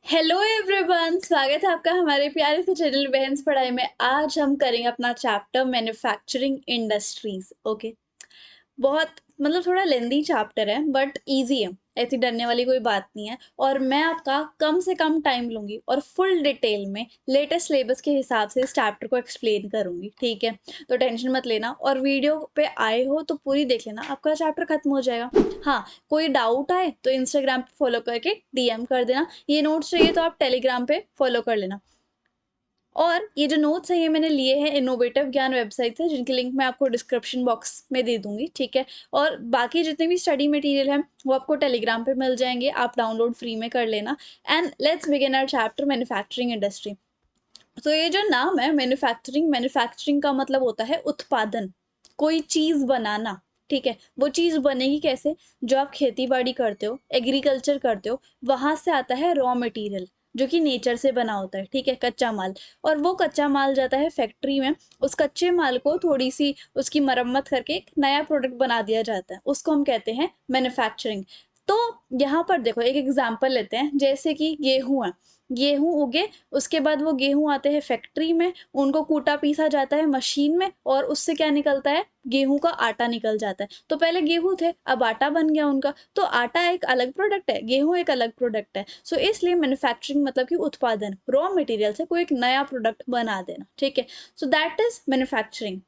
Hello everyone, स्वागत है आपका हमारे प्यारे से चैनल बहन्स पढ़ाई में। आज हम करेंगे अपना चैप्टर मैन्युफैक्चरिंग इंडस्ट्रीज। ओके, बहुत थोड़ा लेंदी चैप्टर है बट इजी है, ऐसी डरने वाली कोई बात नहीं है। और मैं आपका कम से कम टाइम लूंगी और फुल डिटेल में लेटेस्ट सिलेबस के हिसाब से इस चैप्टर को एक्सप्लेन करूंगी, ठीक है। तो टेंशन मत लेना और वीडियो पे आए हो तो पूरी देख लेना, आपका चैप्टर खत्म हो जाएगा। हाँ, कोई डाउट आए तो इंस्टाग्राम पे फॉलो करके डीएम कर देना। ये नोट्स चाहिए तो आप टेलीग्राम पे फॉलो कर लेना। और ये जो नोट्स हैं ये मैंने लिए हैं इनोवेटिव ज्ञान वेबसाइट से, जिनकी लिंक मैं आपको डिस्क्रिप्शन बॉक्स में दे दूंगी, ठीक है। और बाकी जितने भी स्टडी मटेरियल हैं वो आपको टेलीग्राम पे मिल जाएंगे, आप डाउनलोड फ्री में कर लेना। And let's begin our chapter manufacturing industry. तो ये जो नाम है मैन्युफैक्चरिंग, मैन्युफैक्चरिंग का मतलब होता है उत्पादन, कोई चीज बनाना, ठीक है। वो चीज बनेगी कैसे? जो आप खेती बाड़ी करते हो, एग्रीकल्चर करते हो, वहां से आता है रॉ मटेरियल जो कि नेचर से बना होता है, ठीक है, कच्चा माल। और वो कच्चा माल जाता है फैक्ट्री में, उस कच्चे माल को थोड़ी सी उसकी मरम्मत करके एक नया प्रोडक्ट बना दिया जाता है, उसको हम कहते हैं मैन्युफैक्चरिंग। तो यहाँ पर देखो एक एग्जांपल लेते हैं, जैसे कि गेहूं है। गेहूं उगे, उसके बाद वो गेहूं आते हैं फैक्ट्री में, उनको कूटा पीसा जाता है मशीन में और उससे क्या निकलता है? गेहूं का आटा निकल जाता है। तो पहले गेहूं थे, अब आटा बन गया उनका। तो आटा एक अलग प्रोडक्ट है, गेहूं एक अलग प्रोडक्ट है। सो इसलिए मैन्युफैक्चरिंग मतलब कि उत्पादन, रॉ मटेरियल से कोई एक नया प्रोडक्ट बना देना, ठीक है। So that is manufacturing.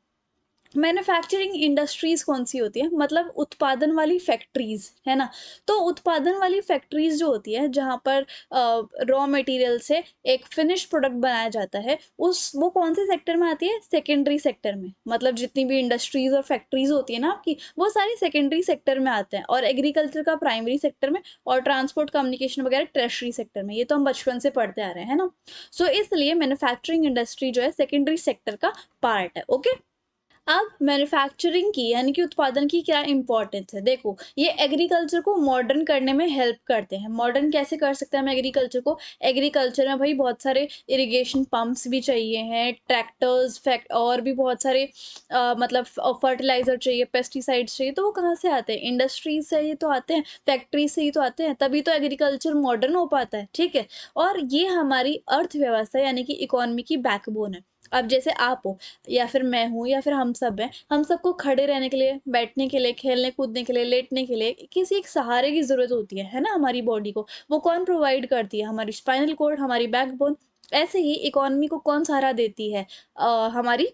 Manufacturing industries कौन सी होती है? मतलब उत्पादन वाली फैक्ट्रीज, है ना। तो उत्पादन वाली फैक्ट्रीज जो होती है जहाँ पर रॉ मटेरियल से एक फिनिश प्रोडक्ट बनाया जाता है, उस वो कौन से सेक्टर में आती है? सेकेंडरी सेक्टर में। मतलब जितनी भी इंडस्ट्रीज और फैक्ट्रीज होती है ना आपकी, वो सारी सेकेंडरी सेक्टर में आते हैं, और एग्रीकल्चर का प्राइमरी सेक्टर में, और ट्रांसपोर्ट कम्युनिकेशन वगैरह टर्शरी सेक्टर में। ये तो हम बचपन से पढ़ते आ रहे हैं, है ना। सो इसलिए मैन्युफैक्चरिंग इंडस्ट्री जो है सेकेंडरी सेक्टर का पार्ट है, ओके। अब मैन्युफैक्चरिंग की यानी कि उत्पादन की क्या इंपॉर्टेंस है? देखो, ये एग्रीकल्चर को मॉडर्न करने में हेल्प करते हैं। मॉडर्न कैसे कर सकते हैं हम एग्रीकल्चर को? एग्रीकल्चर में भाई बहुत सारे इरिगेशन पंप्स भी चाहिए हैं, ट्रैक्टर्स, फैक्ट और भी बहुत सारे फर्टिलाइजर चाहिए, पेस्टिसाइड्स चाहिए। तो वो कहाँ से आते हैं? इंडस्ट्रीज से ही तो आते हैं, फैक्ट्री से ही तो आते हैं, तभी तो एग्रीकल्चर मॉडर्न हो पाता है, ठीक है। और ये हमारी अर्थव्यवस्था यानी कि इकोनॉमी की बैकबोन है। अब जैसे आप हो या फिर मैं हूँ या फिर हम सब हैं, हम सबको खड़े रहने के लिए, बैठने के लिए, खेलने कूदने के लिए, लेटने के लिए किसी एक सहारे की ज़रूरत होती है ना, हमारी बॉडी को। वो कौन प्रोवाइड करती है? हमारी स्पाइनल कॉर्ड, हमारी बैकबोन। ऐसे ही इकोनॉमी को कौन सहारा देती है? हमारी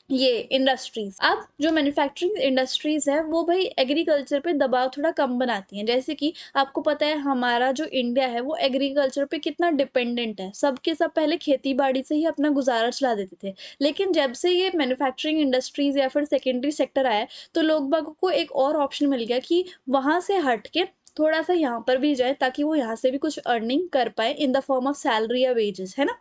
ये इंडस्ट्रीज। अब जो मैन्युफैक्चरिंग इंडस्ट्रीज है वो भाई एग्रीकल्चर पे दबाव थोड़ा कम बनाती हैं। जैसे कि आपको पता है हमारा जो इंडिया है वो एग्रीकल्चर पे कितना डिपेंडेंट है, सबके सब पहले खेती बाड़ी से ही अपना गुजारा चला देते थे। लेकिन जब से ये मैन्युफैक्चरिंग इंडस्ट्रीज या फिर सेकेंडरी सेक्टर आया, तो लोग बागों को एक और ऑप्शन मिल गया कि वहां से हट के थोड़ा सा यहाँ पर भी जाए, ताकि वो यहाँ से भी कुछ अर्निंग कर पाए in the form of salary या वेजेस, है ना।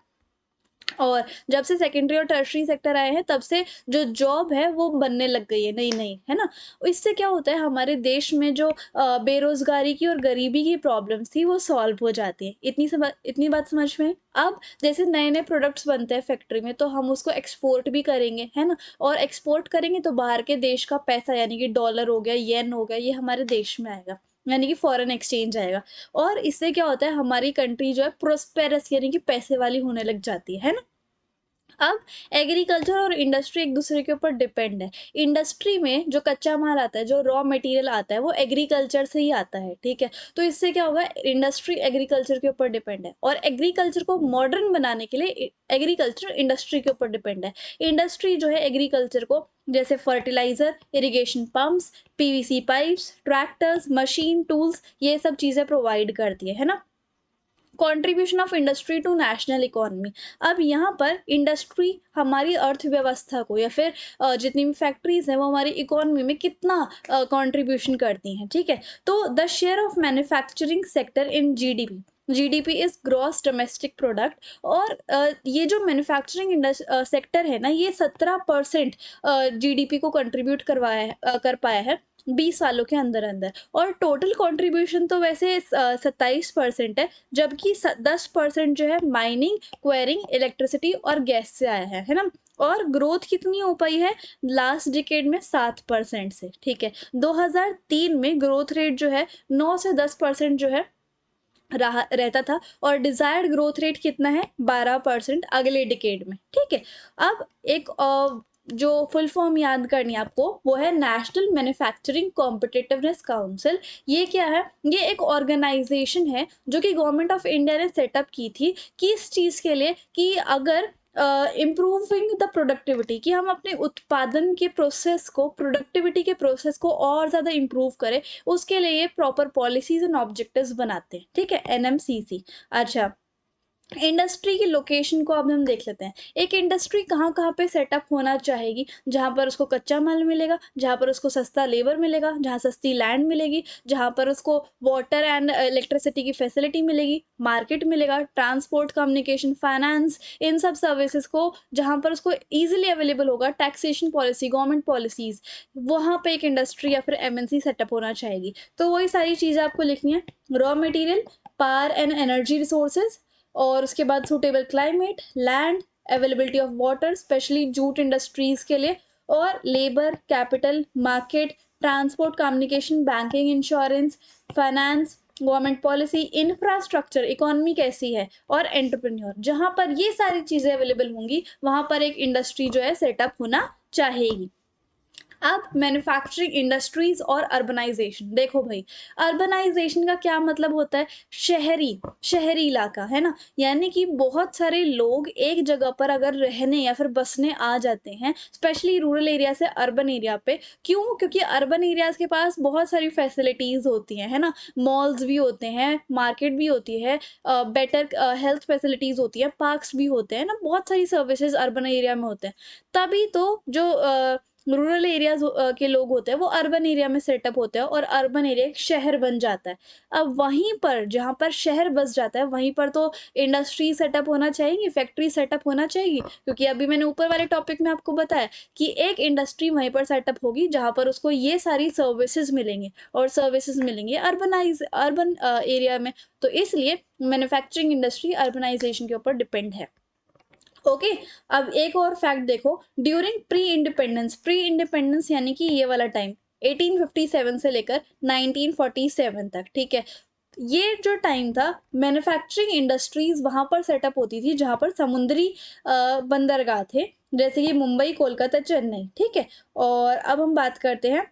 और जब से सेकेंडरी और टर्शरी सेक्टर आए हैं तब से जो जॉब है वो बनने लग गई है नई नई, है ना। इससे क्या होता है, हमारे देश में जो बेरोजगारी की और गरीबी की प्रॉब्लम्स थी वो सॉल्व हो जाती है। इतनी बात समझ में है? अब जैसे नए नए प्रोडक्ट्स बनते हैं फैक्ट्री में, तो हम उसको एक्सपोर्ट भी करेंगे, है ना। और एक्सपोर्ट करेंगे तो बाहर के देश का पैसा यानी कि डॉलर हो गया, येन हो गया, ये हमारे देश में आएगा, यानी कि फॉरेन एक्सचेंज आएगा। और इससे क्या होता है, हमारी कंट्री जो है प्रोस्पेरस यानी कि पैसे वाली होने लग जाती है ना। अब एग्रीकल्चर और इंडस्ट्री एक दूसरे के ऊपर डिपेंड है। इंडस्ट्री में जो कच्चा माल आता है, जो रॉ मटेरियल आता है, वो एग्रीकल्चर से ही आता है, ठीक है। तो इससे क्या होगा, इंडस्ट्री एग्रीकल्चर के ऊपर डिपेंड है, और एग्रीकल्चर को मॉडर्न बनाने के लिए एग्रीकल्चर इंडस्ट्री के ऊपर डिपेंड है। इंडस्ट्री जो है एग्रीकल्चर को, जैसे fertiliser, irrigation pumps, PVC pipes, tractors, machine tools, ये सब चीजें प्रोवाइड करती है ना। Contribution of industry to national economy. अब यहाँ पर इंडस्ट्री हमारी अर्थव्यवस्था को या फिर जितनी भी फैक्ट्रीज हैं वो हमारी इकोनॉमी में कितना कंट्रीब्यूशन करती हैं, ठीक है। तो the share of manufacturing sector in GDP, GDP is gross domestic product. और ये जो मैन्युफैक्चरिंग सेक्टर है ना, ये 17% जीडीपी को कंट्रीब्यूट कर पाया है 20 सालों के अंदर अंदर। और टोटल कंट्रीब्यूशन तो वैसे 27% है, जबकि 10% जो है माइनिंग, क्वेरिंग, इलेक्ट्रिसिटी और गैस से आया है ना। और ग्रोथ कितनी हो पाई है लास्ट डिकेड में? 7% से, ठीक है। 2003 में ग्रोथ रेट जो है 9 से 10% जो है रहा रहता था और डिज़ायर्ड ग्रोथ रेट कितना है 12% अगले डिकेड में, ठीक है। अब एक जो फुल फॉर्म याद करनी है आपको वो है नेशनल मैन्युफैक्चरिंग कॉम्पिटिटिवनेस काउंसिल। ये क्या है? ये एक ऑर्गेनाइजेशन है जो कि गवर्नमेंट ऑफ इंडिया ने सेटअप की थी, किस चीज़ के लिए कि अगर इम्प्रूविंग द प्रोडक्टिविटी, कि हम अपने उत्पादन के प्रोसेस को, प्रोडक्टिविटी के प्रोसेस को और ज़्यादा इम्प्रूव करें, उसके लिए ये प्रॉपर पॉलिसीज एंड ऑब्जेक्टिव्स बनाते हैं, ठीक है, एनएमसीसी। अच्छा, इंडस्ट्री की लोकेशन को अब हम देख लेते हैं। एक इंडस्ट्री कहाँ-कहाँ पे सेटअप होना चाहेगी, जहाँ पर उसको कच्चा माल मिलेगा, जहाँ पर उसको सस्ता लेबर मिलेगा, जहाँ सस्ती लैंड मिलेगी, जहाँ पर उसको वाटर एंड इलेक्ट्रिसिटी की फैसिलिटी मिलेगी, मार्केट मिलेगा, ट्रांसपोर्ट, कम्युनिकेशन, फाइनेंस, इन सब सर्विसेज़ को जहाँ पर उसको ईज़िली अवेलेबल होगा, टैक्सेशन पॉलिसी, गवर्नमेंट पॉलिसीज़, वहाँ पे एक इंडस्ट्री या फिर एमएनसी सेटअप होना चाहेगी। तो वही सारी चीज़ें आपको लिखनी है, raw material, power and energy resources, और उसके बाद suitable climate, land, availability of water specially jute industries के लिए, और labour, capital, market, transport, communication, banking, insurance, finance, government policy, infrastructure, economy कैसी है, और एंटरप्रेन्योर। जहां पर ये सारी चीजें अवेलेबल होंगी वहां पर एक इंडस्ट्री जो है सेटअप होना चाहेगी। अब मैन्युफैक्चरिंग इंडस्ट्रीज और अर्बनाइजेशन देखो भाई, अर्बनाइजेशन का क्या मतलब होता है? शहरी, शहरी इलाका है ना, यानी कि बहुत सारे लोग एक जगह पर अगर रहने या फिर बसने आ जाते हैं, स्पेशली रूरल एरिया से अर्बन एरिया पे। क्यों? क्योंकि अर्बन एरियाज के पास बहुत सारी फैसिलिटीज होती हैं, है ना, मॉल्स भी होते हैं, मार्केट भी होती है, बेटर हेल्थ फैसिलिटीज होती है, पार्क्स भी होते हैं ना, बहुत सारी सर्विसेज अर्बन एरिया में होते हैं। तभी तो जो रूरल एरियाज़ के लोग होते हैं वो अर्बन एरिया में सेटअप होते हैं और अर्बन एरिया एक शहर बन जाता है। अब वहीं पर जहाँ पर शहर बस जाता है वहीं पर तो इंडस्ट्री सेटअप होना चाहिए, फैक्ट्री सेटअप होना चाहिए, क्योंकि अभी मैंने ऊपर वाले टॉपिक में आपको बताया कि एक इंडस्ट्री वहीं पर सेटअप होगी जहाँ पर उसको ये सारी सर्विसेज़ मिलेंगी, और सर्विसेज़ मिलेंगी अर्बन एरिया में। तो इसलिए मैन्युफैक्चरिंग इंडस्ट्री अर्बनाइज़ेशन के ऊपर डिपेंड है। ओके। अब एक और फैक्ट देखो, ड्यूरिंग प्री इंडिपेंडेंस यानी कि ये वाला टाइम 1857 से लेकर 1947 तक, ठीक है, ये जो टाइम था मैन्युफैक्चरिंग इंडस्ट्रीज वहां पर सेटअप होती थी जहां पर समुद्री बंदरगाह थे, जैसे कि मुंबई, कोलकाता, चेन्नई, ठीक है। और अब हम बात करते हैं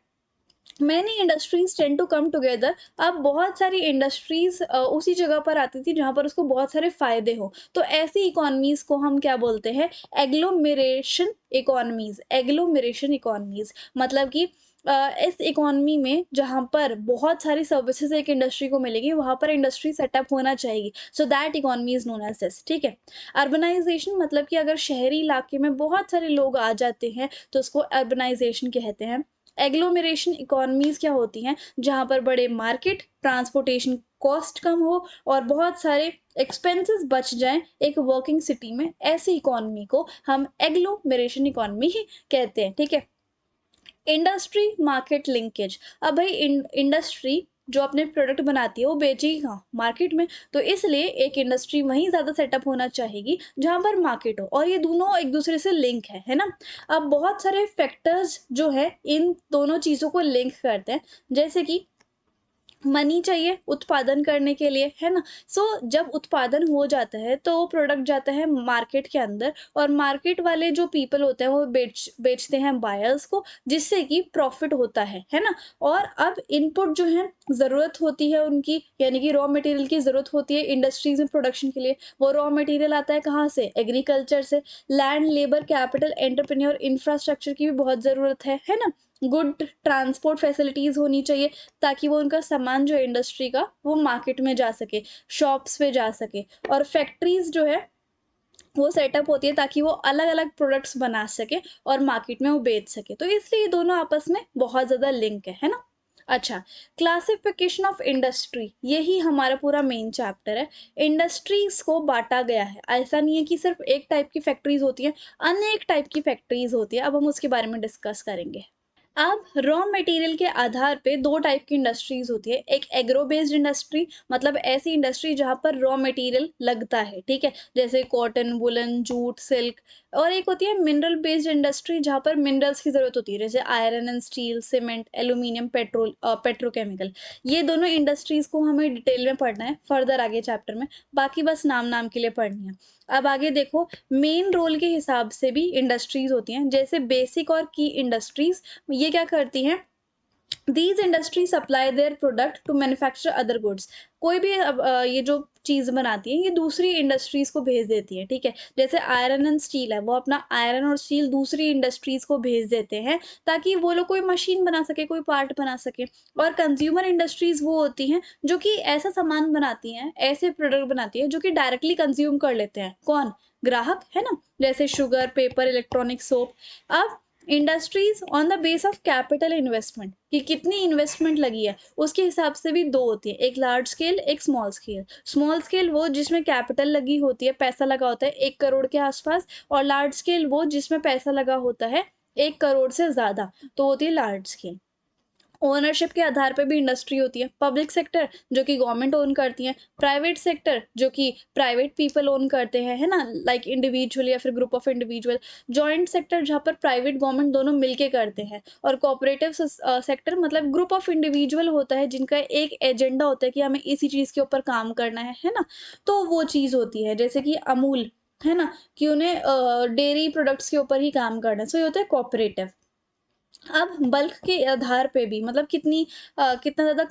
many industries tend to come together. अब बहुत सारी इंडस्ट्रीज उसी जगह पर आती थी जहाँ पर उसको बहुत सारे फायदे हो, तो ऐसी इकोनॉमीज को हम क्या बोलते हैं? Agglomeration economies. एग्लोमेरेशन इकोनॉमीज मतलब कि इस इकोनॉमी में जहाँ पर बहुत सारी सर्विसेज एक इंडस्ट्री को मिलेगी वहाँ पर इंडस्ट्री सेटअप होना चाहिए, so that economy is known as this, ठीक है। अर्बनाइजेशन मतलब कि अगर शहरी इलाके में बहुत सारे लोग आ जाते हैं तो उसको अर्बनाइजेशन कहते हैं। एग्लोमेरेशन इकोनॉमीज क्या होती हैं? जहाँ पर बड़े मार्केट, ट्रांसपोर्टेशन कॉस्ट कम हो और बहुत सारे एक्सपेंसेस बच जाएं एक वर्किंग सिटी में, ऐसी इकोनॉमी को हम एग्लोमेरेशन इकोनॉमी ही कहते हैं, ठीक है। Industry market linkage. अब भाई इंडस्ट्री जो अपने प्रोडक्ट बनाती है वो बेचेगी कहाँ? मार्केट में। तो इसलिए एक इंडस्ट्री वहीं ज़्यादा सेटअप होना चाहेगी जहाँ पर मार्केट हो, और ये दोनों एक दूसरे से लिंक है ना। अब बहुत सारे फैक्टर्स जो है इन दोनों चीज़ों को लिंक करते हैं, जैसे कि मनी चाहिए उत्पादन करने के लिए, है ना। सो जब उत्पादन हो जाता है तो वो प्रोडक्ट जाता है मार्केट के अंदर, और मार्केट वाले जो पीपल होते हैं वो बेचते हैं बायर्स को, जिससे कि प्रॉफिट होता है ना। और अब इनपुट जो है ज़रूरत होती है उनकी, यानी कि रॉ मटेरियल की ज़रूरत होती है इंडस्ट्रीज में प्रोडक्शन के लिए। वो रॉ मटेरियल आता है कहाँ से? एग्रीकल्चर से। Land, labour, capital, entrepreneur, infrastructure की भी बहुत ज़रूरत है ना। गुड ट्रांसपोर्ट फैसिलिटीज़ होनी चाहिए ताकि वो उनका सामान जो है इंडस्ट्री का वो मार्केट में जा सके, शॉप्स पे जा सके। और फैक्ट्रीज जो है वो सेटअप होती है ताकि वो अलग अलग प्रोडक्ट्स बना सके और मार्केट में वो बेच सके, तो इसलिए ये दोनों आपस में बहुत ज़्यादा लिंक है ना। अच्छा, क्लासिफिकेशन ऑफ इंडस्ट्री, यही हमारा पूरा मेन चैप्टर है। इंडस्ट्रीज को बांटा गया है, ऐसा नहीं है कि सिर्फ एक टाइप की फैक्ट्रीज होती हैं, अनेक टाइप की फैक्ट्रीज होती है। अब हम उसके बारे में डिस्कस करेंगे। अब रॉ मटेरियल के आधार पे 2 टाइप की इंडस्ट्रीज़ होती है। एक एग्रो बेस्ड इंडस्ट्री, मतलब ऐसी इंडस्ट्री जहाँ पर रॉ मटेरियल लगता है, ठीक है? जैसे कॉटन, वूलन, जूट, सिल्क। और एक होती है मिनरल बेस्ड इंडस्ट्री जहाँ पर मिनरल्स की ज़रूरत होती है, जैसे iron and steel, cement, aluminium, petrochemical. ये दोनों इंडस्ट्रीज़ को हमें डिटेल में पढ़ना है फर्दर आगे चैप्टर में, बाकी बस नाम-नाम के लिए पढ़नी है। अब आगे देखो, मेन रोल के हिसाब से भी इंडस्ट्रीज़ होती हैं, जैसे बेसिक और की इंडस्ट्रीज़। ये क्या करती हैं, these industry supply their product to manufacture other goods. कोई भी अब ये जो चीज़ बनाती है ये दूसरी इंडस्ट्रीज को भेज देती है, ठीक है? जैसे आयरन एंड स्टील है, वो अपना आयरन और स्टील दूसरी इंडस्ट्रीज को भेज देते हैं ताकि वो लोग कोई मशीन बना सके, कोई पार्ट बना सके। और कंज्यूमर इंडस्ट्रीज वो होती हैं जो कि ऐसा सामान बनाती हैं, ऐसे प्रोडक्ट बनाती है जो कि डायरेक्टली कंज्यूम कर लेते हैं। कौन? ग्राहक, है ना? जैसे शुगर, पेपर, इलेक्ट्रॉनिक, सोप। अब industries on the base of capital investment, कि कितनी इन्वेस्टमेंट लगी है, उसके हिसाब से भी दो होती है, एक लार्ज स्केल, एक स्मॉल स्केल। स्मॉल स्केल वो जिसमें कैपिटल लगी होती है, पैसा लगा होता है 1 करोड़ के आसपास, और लार्ज स्केल वो जिसमें पैसा लगा होता है 1 करोड़ से ज्यादा, तो होती है लार्ज स्केल। ओनरशिप के आधार पे भी इंडस्ट्री होती है। पब्लिक सेक्टर जो कि गवर्नमेंट ओन करती है, प्राइवेट सेक्टर जो कि प्राइवेट पीपल ओन करते हैं, है ना? लाइक इंडिविजुअल या फिर group of individual. Joint sector जहाँ पर प्राइवेट गवर्नमेंट दोनों मिलके करते हैं। और कोऑपरेटिव सेक्टर मतलब ग्रुप ऑफ इंडिविजुअल होता है जिनका एक एजेंडा होता है कि हमें इसी चीज़ के ऊपर काम करना है ना? तो वो चीज़ होती है, जैसे कि अमूल, है ना? कि उन्हें डेयरी प्रोडक्ट्स के ऊपर ही काम करना है, सो ये होता है कोऑपरेटिव। अब बल्क के आधार पे भी, मतलब कितना ज़्यादा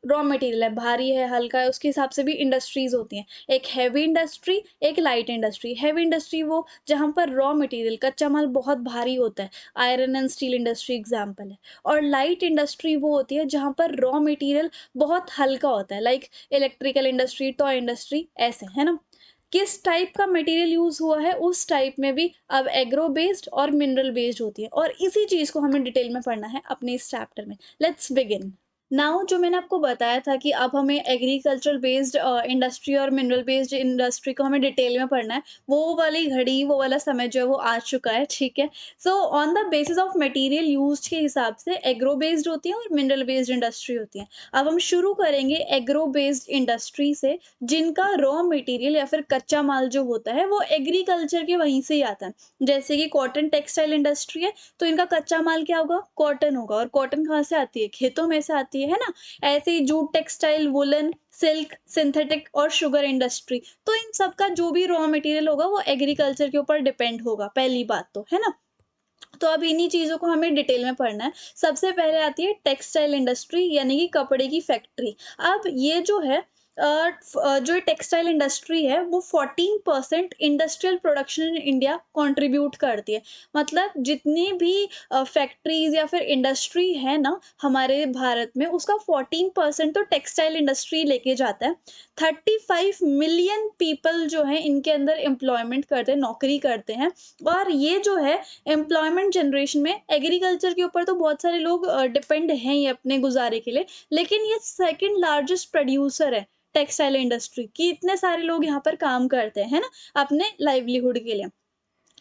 रॉ मटेरियल है, भारी है, हल्का है, उसके हिसाब से भी इंडस्ट्रीज़ होती हैं। एक हेवी इंडस्ट्री, एक लाइट इंडस्ट्री। हेवी इंडस्ट्री वो जहाँ पर रॉ मटेरियल, कच्चा माल बहुत भारी होता है, iron and steel industry example है। और लाइट इंडस्ट्री वो होती है जहाँ पर रॉ मटेरियल बहुत हल्का होता है, like electrical industry, toy industry, ऐसे, है ना? किस टाइप का मटेरियल यूज़ हुआ है उस टाइप में भी अब एग्रो बेस्ड और मिनरल बेस्ड होती है, और इसी चीज़ को हमें डिटेल में पढ़ना है अपने इस चैप्टर में। Let's begin. नाउ जो मैंने आपको बताया था कि अब हमें एग्रीकल्चर बेस्ड इंडस्ट्री और मिनरल बेस्ड इंडस्ट्री को हमें डिटेल में पढ़ना है, वो वाली घड़ी, वो वाला समय जो है वो आ चुका है, ठीक है? So on the basis of material used के हिसाब से एग्रो बेस्ड होती है और मिनरल बेस्ड इंडस्ट्री होती है। अब हम शुरू करेंगे एग्रो बेस्ड इंडस्ट्री से, जिनका रॉ मटेरियल या फिर कच्चा माल जो होता है वो एग्रीकल्चर के वहीं से ही आता है। जैसे कि कॉटन टेक्सटाइल इंडस्ट्री है, तो इनका कच्चा माल क्या होगा? कॉटन होगा। और कॉटन कहाँ से आती है? खेतों में से आती है ना? ऐसे ही jute textile, woollen, silk, synthetic और शुगर इंडस्ट्री, तो इन सब का जो भी रॉ मटेरियल होगा वो एग्रीकल्चर के ऊपर डिपेंड होगा, पहली बात तो, है ना? तो अब इन्हीं चीज़ों को हमें डिटेल में पढ़ना है। सबसे पहले आती है टेक्सटाइल इंडस्ट्री, यानी कि कपड़े की फैक्ट्री। अब ये जो है जो टेक्सटाइल इंडस्ट्री है वो 14% industrial production in India contribute करती है। मतलब जितनी भी फैक्ट्रीज़ या फिर इंडस्ट्री है ना हमारे भारत में, उसका 14% तो टेक्सटाइल इंडस्ट्री लेके जाता है। 35 मिलियन पीपल जो हैं इनके अंदर एम्प्लॉयमेंट करते हैं, नौकरी करते हैं। और ये जो है एम्प्लॉयमेंट जनरेशन में एग्रीकल्चर के ऊपर तो बहुत सारे लोग डिपेंड हैं ही अपने गुजारे के लिए, लेकिन ये सेकंड लार्जेस्ट प्रोड्यूसर है टेक्सटाइल इंडस्ट्री, कि इतने सारे लोग यहाँ पर काम करते हैं, है ना? अपने लाइवलीहुड के लिए।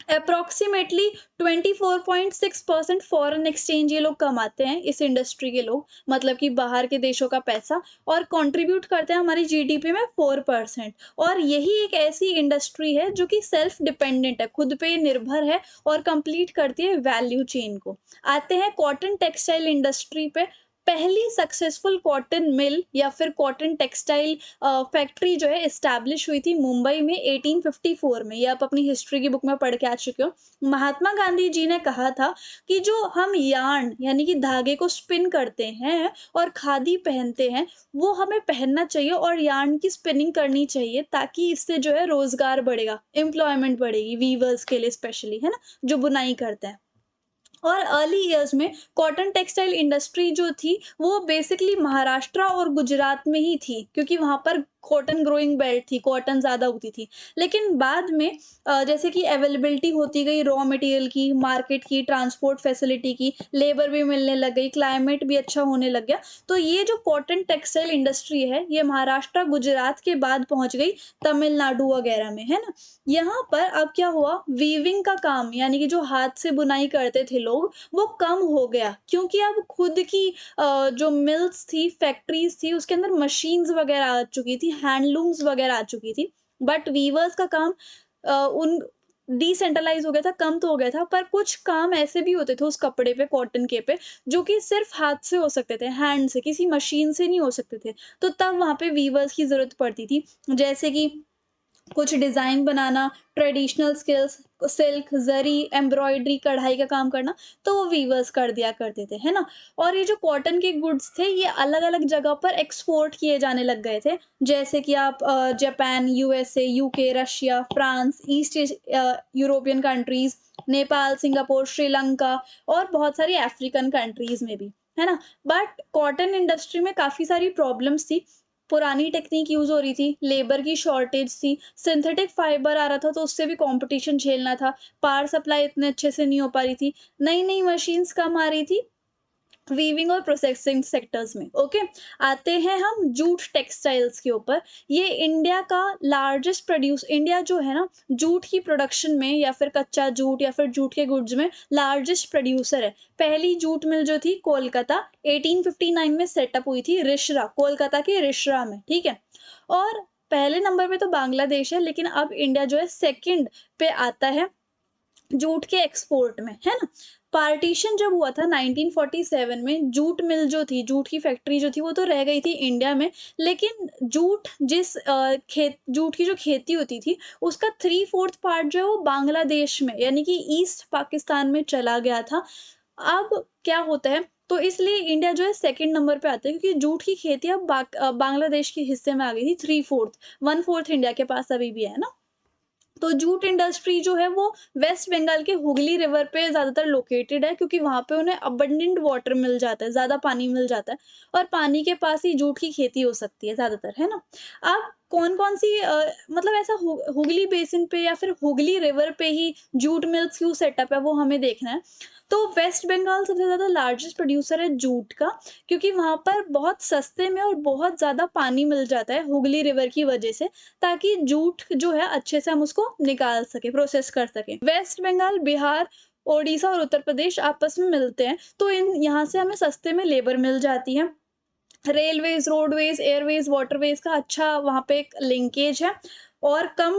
अप्रोक्सीमेटली 24.6% फॉरेन एक्सचेंज ये लोग कमाते हैं, इस इंडस्ट्री के लोग, मतलब कि बाहर के देशों का पैसा। और कंट्रीब्यूट करते हैं हमारी जीडीपी में 4%। और यही एक ऐसी इंडस्ट्री है जो कि सेल्फ डिपेंडेंट है, खुद पे निर्भर है और कंप्लीट करती है वैल्यू चेन को। आते हैं कॉटन टेक्सटाइल इंडस्ट्री पे। पहली सक्सेसफुल कॉटन मिल या फिर कॉटन टेक्सटाइल फैक्ट्री जो है एस्टैब्लिश हुई थी मुंबई में 1854 में। ये आप अपनी हिस्ट्री की बुक में पढ़ के आ चुके हो। महात्मा गांधी जी ने कहा था कि जो हम यार्न यानी कि धागे को स्पिन करते हैं और खादी पहनते हैं, वो हमें पहनना चाहिए और यार्न की स्पिनिंग करनी चाहिए, ताकि इससे जो है रोजगार बढ़ेगा, एम्प्लॉयमेंट बढ़ेगी वीवर्स के लिए स्पेशली, है ना? जो बुनाई करते हैं। और अर्ली इयर्स में कॉटन टेक्सटाइल इंडस्ट्री जो थी वो बेसिकली महाराष्ट्र और गुजरात में ही थी, क्योंकि वहाँ पर कॉटन ग्रोइंग बेल्ट थी, कॉटन ज़्यादा होती थी। लेकिन बाद में जैसे कि अवेलेबिलिटी होती गई रॉ मटेरियल की, मार्केट की, ट्रांसपोर्ट फैसिलिटी की, लेबर भी मिलने लग गई, क्लाइमेट भी अच्छा होने लग गया, तो ये जो कॉटन टेक्सटाइल इंडस्ट्री है ये महाराष्ट्र गुजरात के बाद पहुंच गई तमिलनाडु वगैरह में, है ना? यहाँ पर अब क्या हुआ, वीविंग का काम, यानी कि जो हाथ से बुनाई करते थे लोग, लोग वो कम हो गया, क्योंकि अब खुद की जो मिल्स थी, फैक्ट्रीज थी, उसके अंदर मशीन्स वगैरह आ चुकी थी, हैंडलूम्स वगैरह आ चुकी थी। बट वीवर्स का काम उन डिसेंट्रलाइज हो गया था, कम तो हो गया था, पर कुछ काम ऐसे भी होते थे उस कपड़े पे, कॉटन के पे, जो कि सिर्फ हाथ से हो सकते थे, हैंड से, किसी मशीन से नहीं हो सकते थे। तो तब वहाँ पे वीवर्स की ज़रूरत पड़ती थी। जैसे कि कुछ डिज़ाइन बनाना, ट्रेडिशनल स्किल्स, सिल्क, ज़री, एम्ब्रॉयडरी, कढ़ाई का काम करना, तो वो वीवर्स कर दिया करते थे, है ना? और ये जो कॉटन के गुड्स थे, ये अलग-अलग जगह पर एक्सपोर्ट किए जाने लग गए थे। जैसे कि आप Japan, USA, UK, Russia, France, European countries, Nepal, Singapore, Sri Lanka और बहुत सारी अफ्रीकन कंट्रीज़ में भी, है ना? बट कॉटन इंडस्ट्री में काफ़ी सारी प्रॉब्लम्स थी। पुरानी टेक्नीक यूज़ हो रही थी, लेबर की शॉर्टेज थी, सिंथेटिक फाइबर आ रहा था तो उससे भी कॉम्पिटिशन झेलना था, पावर सप्लाई इतने अच्छे से नहीं हो पा रही थी, नई-नई मशीन्स कम आ रही थी, वीविंग और प्रोसेसिंग सेक्टर्स में। ओके, आते हैं हम जूट टेक्सटाइल्स के ऊपर। ये इंडिया का लार्जेस्ट प्रोड्यूस इंडिया जो है ना, जूट की प्रोडक्शन में या फिर कच्चा जूट या फिर जूट के गुड्स में लार्जेस्ट प्रोड्यूसर है। पहली जूट मिल जो थी कोलकाता 1859 में सेटअप हुई थी, रिश्रा, कोलकाता के रिश्रा में, ठीक है। और पहले नंबर पे तो बांग्लादेश है, लेकिन अब इंडिया जो है सेकंड पे आता है जूट के एक्सपोर्ट में, है ना? पार्टीशन जब हुआ था 1947 में, जूट मिल जो थी, जूट की फैक्ट्री जो थी, वो तो रह गई थी इंडिया में, लेकिन जूट की जो खेती होती थी, उसका 3/4 पार्ट जो है वो बांग्लादेश में, यानी कि ईस्ट पाकिस्तान में चला गया था। अब क्या होता है, तो इसलिए इंडिया जो है सेकंड नंबर पे आता है, क्योंकि जूट की खेती अब बांग्लादेश के हिस्से में आ गई थी, 3/4, 1/4 इंडिया के पास अभी भी है ना? तो जूट इंडस्ट्री जो है वो वेस्ट बंगाल के हुगली रिवर पे ज़्यादातर लोकेटेड है, क्योंकि वहाँ पे उन्हें अबंडेंट वाटर मिल जाता है, ज़्यादा पानी मिल जाता है और पानी के पास ही जूट की खेती हो सकती है ज़्यादातर, है ना? अब कौन-कौन सी मतलब ऐसा हुगली बेसिन पे या फिर हुगली रिवर पे ही जूट मिल्स क्यों सेटअप है, वो हमें देखना है। तो वेस्ट बंगाल सबसे ज़्यादा लार्जेस्ट प्रोड्यूसर है जूट का, क्योंकि वहाँ पर बहुत सस्ते में और बहुत ज़्यादा पानी मिल जाता है हुगली रिवर की वजह से, ताकि जूट जो है अच्छे से हम उसको निकाल सकें, प्रोसेस कर सकें। वेस्ट बंगाल, बिहार, ओडिशा और उत्तर प्रदेश आपस में मिलते हैं, तो इन यहाँ से हमें सस्ते में लेबर मिल जाती है। रेलवेज़, रोडवेज़, एयरवेज़, वाटरवेज़ का अच्छा वहाँ पे एक लिंकेज है और कम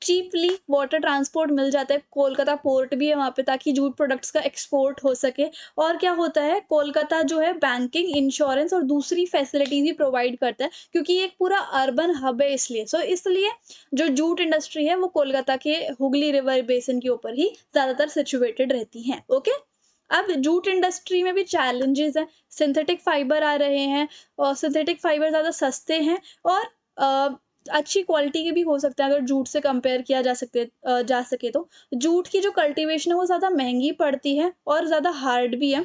चीपली वाटर ट्रांसपोर्ट मिल जाता है। कोलकाता पोर्ट भी है वहाँ पे, ताकि जूट प्रोडक्ट्स का एक्सपोर्ट हो सके। और क्या होता है, कोलकाता जो है बैंकिंग, इंश्योरेंस और दूसरी फैसिलिटीज़ भी प्रोवाइड करता है, क्योंकि ये एक पूरा अर्बन हब है इसलिए। इसलिए जो जूट इंडस्ट्री है वो कोलकाता के हुगली रिवर बेसिन के ऊपर ही ज़्यादातर सिचुएटेड रहती हैं। ओके? अब जूट इंडस्ट्री में भी चैलेंजेस हैं, सिंथेटिक फाइबर आ रहे हैं और सिंथेटिक फाइबर ज़्यादा सस्ते हैं और अच्छी क्वालिटी के भी हो सकते हैं, अगर जूट से कंपेयर किया जा सके तो। जूट की जो कल्टीवेशन है वो ज़्यादा महंगी पड़ती है और ज़्यादा हार्ड भी है।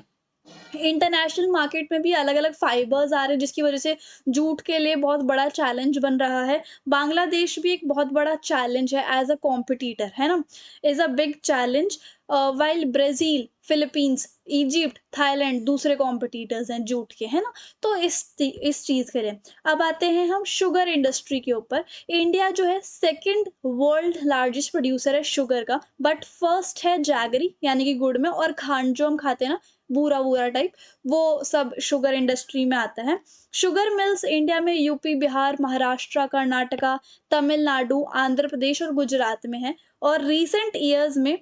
इंटरनेशनल मार्केट में भी अलग-अलग फाइबर्स आ रहे हैं, जिसकी वजह से जूट के लिए बहुत बड़ा चैलेंज बन रहा है। बांग्लादेश भी एक बहुत बड़ा चैलेंज है एज़ अ कॉम्पिटिटर, है ना? Is a big challenge while Brazil, Philippines, Egypt, Thailand दूसरे कॉम्पिटिटर्स हैं जूट के, है ना? तो इस चीज़ के लिए। अब आते हैं हम शुगर इंडस्ट्री के ऊपर। इंडिया जो है सेकंड वर्ल्ड लार्जेस्ट प्रोड्यूसर है शुगर का, बट फर्स्ट है जैगरी, यानी कि गुड़ में, और खांड जो हम खाते हैं ना, बूरा-वूरा टाइप, वो सब शुगर इंडस्ट्री में आता है। शुगर मिल्स इंडिया में यूपी, बिहार, महाराष्ट्र, कर्नाटका, तमिलनाडु, आंध्र प्रदेश और गुजरात में है और रीसेंट ईयर्स में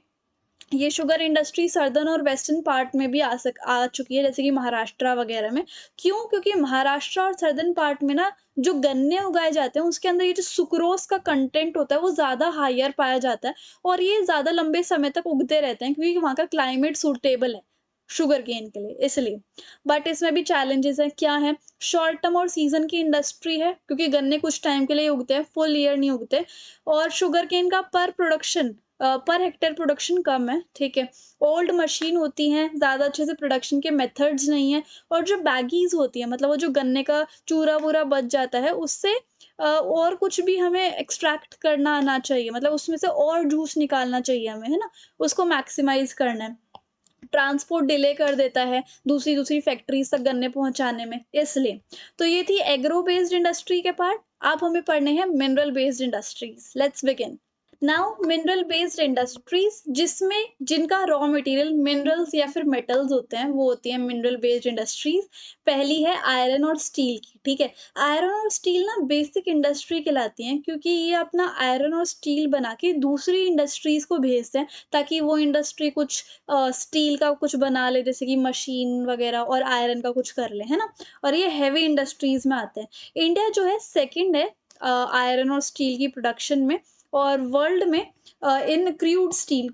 ये शुगर इंडस्ट्री सदर्न और वेस्टर्न पार्ट में भी आ चुकी है, जैसे कि महाराष्ट्र वगैरह में। क्यों? क्योंकि महाराष्ट्र और सदर्न पार्ट में ना जो गन्ने उगाए जाते हैं, उसके अंदर ये जो सुक्रोज का कंटेंट होता है वो ज़्यादा हायर पाया जाता है और ये ज़्यादा लंबे समय तक उगते रहते हैं, क्योंकि वहाँ का क्लाइमेट सूटेबल है शुगर केन के लिए, इसलिए। बट इसमें भी चैलेंजेस हैं, क्या है? शॉर्ट टर्म और सीजन की इंडस्ट्री है, क्योंकि गन्ने कुछ टाइम के लिए उगते हैं, फुल ईयर नहीं उगते। और शुगर केन का पर हेक्टेयर प्रोडक्शन कम है, ठीक है। ओल्ड मशीन होती हैं, ज़्यादा अच्छे से प्रोडक्शन के मेथड्स नहीं हैं और जो बैगीज़ होती हैं, मतलब वो जो गन्ने का चूरा-वूरा बच जाता है, उससे और कुछ भी हमें एक्सट्रैक्ट करना आना चाहिए, मतलब उसमें से और जूस निकालना चाहिए हमें, है ना? उसको मैक्सिमाइज़ करना है। ट्रांसपोर्ट डिले कर देता है, दूसरी-दूसरी फैक्ट्रीज़ तक गन्ने पहुँचाने में, इसलिए। तो ये थी एग्रो बेस्ड इंडस्ट्री के पार्ट, अब हमें पढ़ने हैं mineral based industries. Let's begin. Now mineral based industries, जिसमें जिनका रॉ मटेरियल मिनरल्स या फिर मेटल्स होते हैं, वो होती हैं मिनरल बेस्ड इंडस्ट्रीज। पहली है आयरन और स्टील की, ठीक है। आयरन और स्टील ना बेसिक इंडस्ट्री कहलाती हैं, क्योंकि ये अपना आयरन और स्टील बना के दूसरी इंडस्ट्रीज को भेजते हैं, ताकि वो इंडस्ट्री कुछ स्टील का कुछ बना ले, जैसे कि मशीन वगैरह, और आयरन का कुछ कर ले, है ना। और ये हैवी इंडस्ट्रीज में आते हैं। इंडिया जो है सेकंड है आयरन और स्टील की प्रोडक्शन में, और वर्ल्ड में इन क्रूड स्टील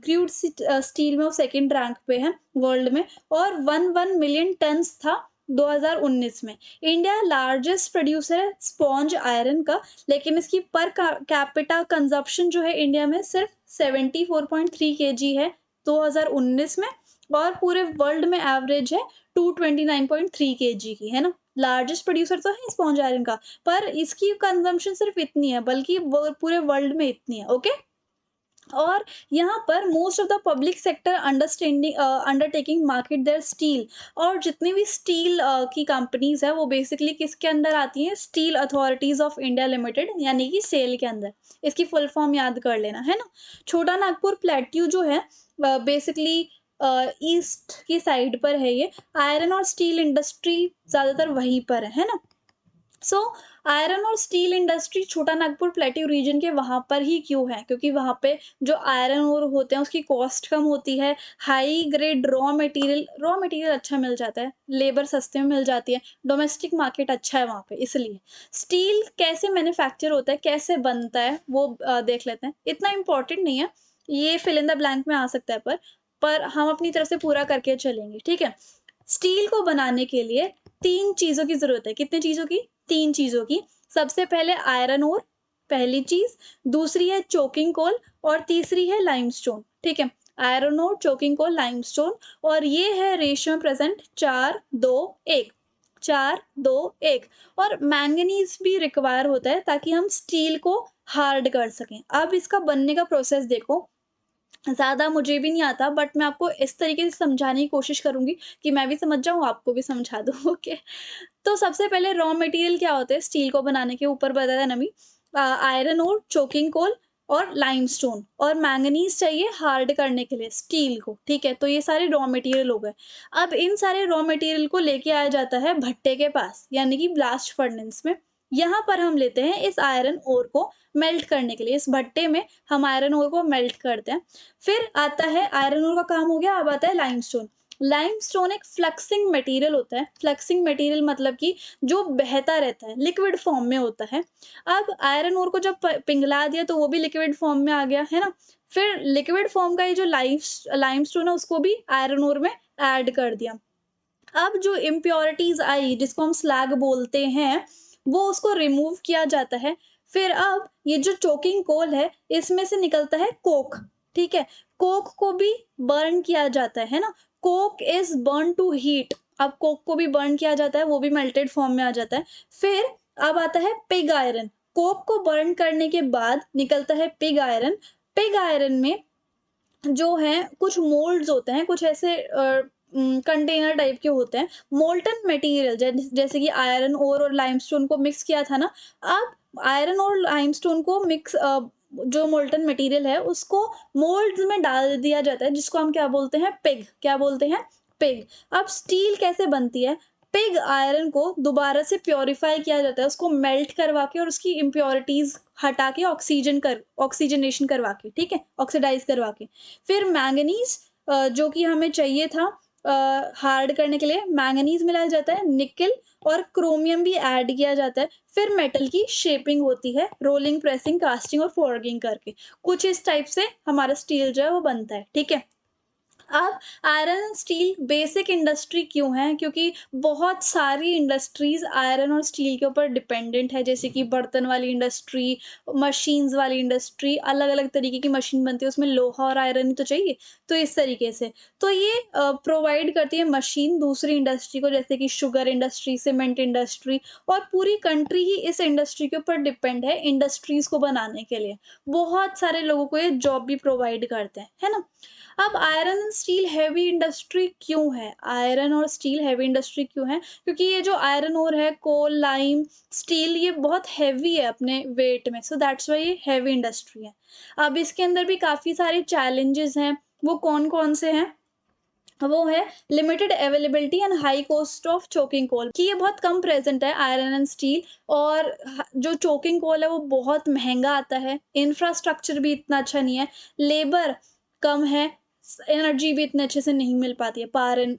में वो सेकंड रैंक पे है वर्ल्ड में। और 1 मिलियन टन्स था 2019 में। इंडिया लार्जेस्ट प्रोड्यूसर है स्पॉन्ज आयरन का, लेकिन इसकी पर कैपिटा कंजप्शन जो है इंडिया में सिर्फ 74.3 केजी है 2019 में, और पूरे वर्ल्ड में एवरेज है 229.3 केजी की, है ना। लार्जेस्ट प्रोड्यूसर तो है स्पॉन्ज आयरन का, पर इसकी कंजम्पशन सिर्फ इतनी है, बल्कि वो पूरे वर्ल्ड में इतनी है, ओके। और यहाँ पर most of the public sector understanding undertaking market their steel. और जितनी भी स्टील की कंपनीज है, वो बेसिकली किसके अंदर आती हैं? Steel authorities of India limited, यानी कि सेल के अंदर। इसकी फुल फॉर्म याद कर लेना, है ना। छोटा नागपुर प्लेट्यू जो है बेसिकली ईस्ट की साइड पर है ये। आयरन और स्टील इंडस्ट्री ज्यादातर वहीं पर है ना। सो आयरन और स्टील इंडस्ट्री छोटा नागपुर प्लेट्यू रीजन के वहां पर ही क्यों है? क्योंकि वहां पे जो आयरन और होते हैं उसकी कॉस्ट कम होती है, हाई ग्रेड रॉ मटेरियल अच्छा मिल जाता है, लेबर सस्ते में मिल जाती है, डोमेस्टिक मार्केट अच्छा है वहां पे, इसलिए। स्टील कैसे मैन्युफैक्चर होता है, कैसे बनता है, वो देख लेते हैं। इतना इंपॉर्टेंट नहीं है, ये फिल इन द ब्लैंक में आ सकता है, पर हम अपनी तरफ से पूरा करके चलेंगे, ठीक है। स्टील को बनाने के लिए 3 चीजों की जरूरत है। कितने चीजों की? 3 चीजों की। सबसे पहले आयरन ओर, पहली चीज। दूसरी है चोकिंग कोल, और तीसरी है लाइमस्टोन, ठीक है। आयरन ओर, चोकिंग कोल, लाइमस्टोन। और ये है रेशियो प्रेजेंट 4-2-1, 4-2-1। और मैंगनीज भी रिक्वायर होता है, ताकि हम स्टील को हार्ड कर सकें। अब इसका बनने का प्रोसेस देखो। ज़्यादा मुझे भी नहीं आता, बट मैं आपको इस तरीके से समझाने की कोशिश करूँगी कि मैं भी समझ जाऊँ, आपको भी समझा दूँ, ओके। तो सबसे पहले रॉ मटेरियल क्या होते हैं स्टील को बनाने के? ऊपर बताया ना अभी, आयरन ओर, चोकिंग कोल और लाइमस्टोन, और मैंगनीज चाहिए हार्ड करने के लिए स्टील को, ठीक है। तो ये सारे रॉ मटेरियल हो गए। अब इन सारे रॉ मटेरियल को लेके आया जाता है भट्टे के पास, यानी कि ब्लास्ट फर्नेस में। यहाँ पर हम लेते हैं इस आयरन ओर को मेल्ट करने के लिए। इस भट्टे में हम आयरन ओर को मेल्ट करते हैं। फिर आता है, आयरन ओर का काम हो गया, अब आता है लाइमस्टोन। लाइमस्टोन एक फ्लक्सिंग मटेरियल होता है। फ्लक्सिंग मटेरियल मतलब कि जो बहता रहता है, लिक्विड फॉर्म में होता है। अब आयरन ओर को जब पिघला दिया, तो वो भी लिक्विड फॉर्म में आ गया, है ना। फिर लिक्विड फॉर्म का ये जो लाइमस्टोन है, उसको भी आयरन ओर में ऐड कर दिया। अब जो इम्प्योरिटीज आई, जिसको हम स्लैग बोलते हैं, वो उसको रिमूव किया जाता है। फिर अब ये जो चोकिंग कोल है, इसमें से निकलता है कोक, ठीक है। कोक को भी बर्न किया जाता है ना। Coke is burn to heat. अब कोक को भी बर्न किया जाता है, वो भी मेल्टेड फॉर्म में आ जाता है। फिर अब आता है पिग आयरन। कोक को बर्न करने के बाद निकलता है पिग आयरन। पिग आयरन में जो है कुछ मोल्ड्स होते हैं, कुछ ऐसे कंटेनर टाइप के होते हैं। मोल्टन मटेरियल जैसे कि आयरन ओर और लाइमस्टोन को मिक्स किया था ना। अब आयरन और लाइमस्टोन को मिक्स जो मोल्टन मटेरियल है, उसको मोल्ड्स में डाल दिया जाता है, जिसको हम क्या बोलते हैं? पिग। क्या बोलते हैं? पिग। अब स्टील कैसे बनती है? पिग आयरन को दोबारा से प्योरीफाई किया जाता है, उसको मेल्ट करवा के और उसकी इम्प्योरिटीज हटा के ऑक्सीजनेशन करवा के, ठीक है, ऑक्सीडाइज करवा के। फिर मैंगनीज, जो कि हमें चाहिए था हार्ड करने के लिए, मैंगनीज मिलाया जाता है। निकल और क्रोमियम भी ऐड किया जाता है। फिर मेटल की शेपिंग होती है, रोलिंग, प्रेसिंग, कास्टिंग और फोर्गिंग करके। कुछ इस टाइप से हमारा स्टील जो है वो बनता है, ठीक है। अब iron and steel basic industry क्यों है? क्योंकि बहुत सारी इंडस्ट्रीज आयरन और स्टील के ऊपर डिपेंडेंट है, जैसे कि बर्तन वाली इंडस्ट्री, मशीन्स वाली इंडस्ट्री। अलग अलग तरीके की मशीन बनती है, उसमें लोहा और आयरन ही तो चाहिए। तो इस तरीके से तो ये प्रोवाइड करती है मशीन दूसरी इंडस्ट्री को, जैसे कि शुगर इंडस्ट्री, सीमेंट इंडस्ट्री। और पूरी कंट्री ही इस इंडस्ट्री के ऊपर डिपेंड है इंडस्ट्रीज को बनाने के लिए। बहुत सारे लोगों को ये जॉब भी प्रोवाइड करते हैं, है ना। अब iron and steel heavy industry क्यों है? आयरन और स्टील हैवी इंडस्ट्री क्यों है? क्योंकि ये जो आयरन ओर है, कोल, लाइम, स्टील ये बहुत हैवी है अपने वेट में, सो दैट्स व्हाई ये हैवी इंडस्ट्री है। अब इसके अंदर भी काफ़ी सारे चैलेंजेस हैं, वो कौन-कौन से हैं? वो है limited availability and high cost of coking coal, कि ये बहुत कम प्रेजेंट है आयरन एंड स्टील, और जो चोकिंग कोल है वो बहुत महंगा आता है, इंफ्रास्ट्रक्चर भी इतना अच्छा नहीं है, लेबर कम है, एनर्जी भी इतने अच्छे से नहीं मिल पाती है, पावर एंड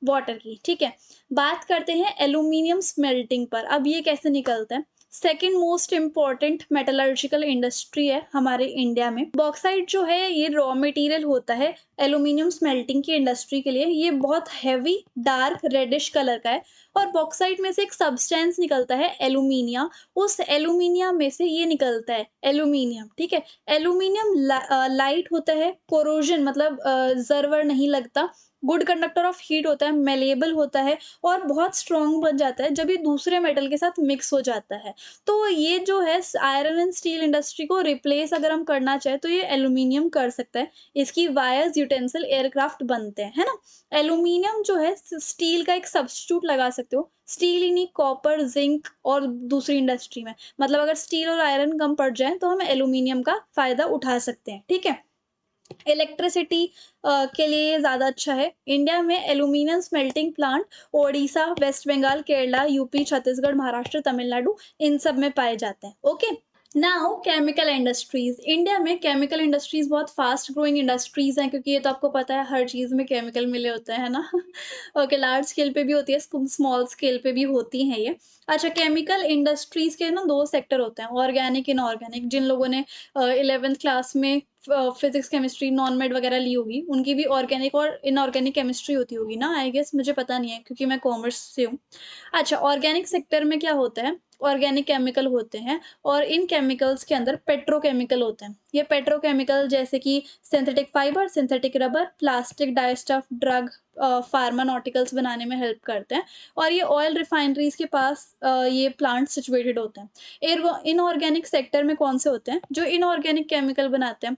वाटर की। ठीक है, बात करते हैं एल्यूमिनियम स्मेल्टिंग पर। अब ये कैसे निकलता है? Second most important metallurgical industry है हमारे इंडिया में। बॉक्साइट जो है ये रॉ मटेरियल होता है एल्यूमिनियम स्मेल्टिंग की इंडस्ट्री के लिए। ये बहुत हैवी डार्क रेडिश कलर का है, और बॉक्साइट में से एक सब्सटेंस निकलता है एल्यूमिनिया। उस एल्यूमिनिया में से ये निकलता है एल्यूमिनियम। ठीक है, एल्यूमिनियम लाइट होता है, कोरोजन मतलब जरवर नहीं लगता, गुड कंडक्टर ऑफ हीट होता है, मेलेबल होता है, और बहुत स्ट्रॉन्ग बन जाता है जब ये दूसरे मेटल के साथ मिक्स हो जाता है। तो ये जो है आयरन एंड स्टील इंडस्ट्री को रिप्लेस अगर हम करना चाहें तो ये एल्यूमिनियम कर सकता है। इसकी वायर्स, यूटेंसिल, एयरक्राफ्ट बनते हैं, है ना? एल्यूमिनियम जो है स्टील का एक सब्स्टिट्यूट लगा सकते हो, स्टील ही नहीं, कॉपर, जिंक और दूसरी इंडस्ट्री में। मतलब अगर स्टील और आयरन कम पड़ जाए तो हम एल्यूमिनियम का फायदा उठा सकते हैं। ठीक है, इलेक्ट्रिसिटी के लिए ज़्यादा अच्छा है। इंडिया में aluminium smelting plant Odisha, West Bengal, Kerala, UP, Chhattisgarh, Maharashtra, Tamil Nadu इन सब में पाए जाते हैं। Okay, now chemical industries. India में केमिकल इंडस्ट्रीज बहुत फास्ट ग्रोइंग इंडस्ट्रीज हैं, क्योंकि ये तो आपको पता है हर चीज़ में केमिकल मिले होते हैं, है ना? ओके, लार्ज स्केल पे भी होती है, स्मॉल स्केल पे भी होती हैं ये। अच्छा, केमिकल इंडस्ट्रीज के ना दो सेक्टर होते हैं, ऑर्गेनिक, इनऑर्गेनिक। जिन लोगों ने 11th क्लास में फिजिक्स, केमिस्ट्री, नॉन मेड वगैरह ली होगी, उनकी भी ऑर्गेनिक और इनऑर्गेनिक केमिस्ट्री होती होगी ना, आई गेस, मुझे पता नहीं है क्योंकि मैं कॉमर्स से हूँ। अच्छा, ऑर्गेनिक सेक्टर में क्या होता है? ऑर्गेनिक केमिकल होते हैं, और इन केमिकल्स के अंदर पेट्रोकेमिकल होते हैं। ये पेट्रोकेमिकल जैसे कि synthetic fibre, synthetic rubber, plastic, dyestuff, drug, pharmaceuticals बनाने में हेल्प करते हैं, और ये ऑयल रिफाइनरीज के पास ये प्लांट सिचुएटेड होते हैं। इनऑर्गेनिक सेक्टर में कौन से होते हैं? जो इनऑर्गेनिक केमिकल बनाते हैं,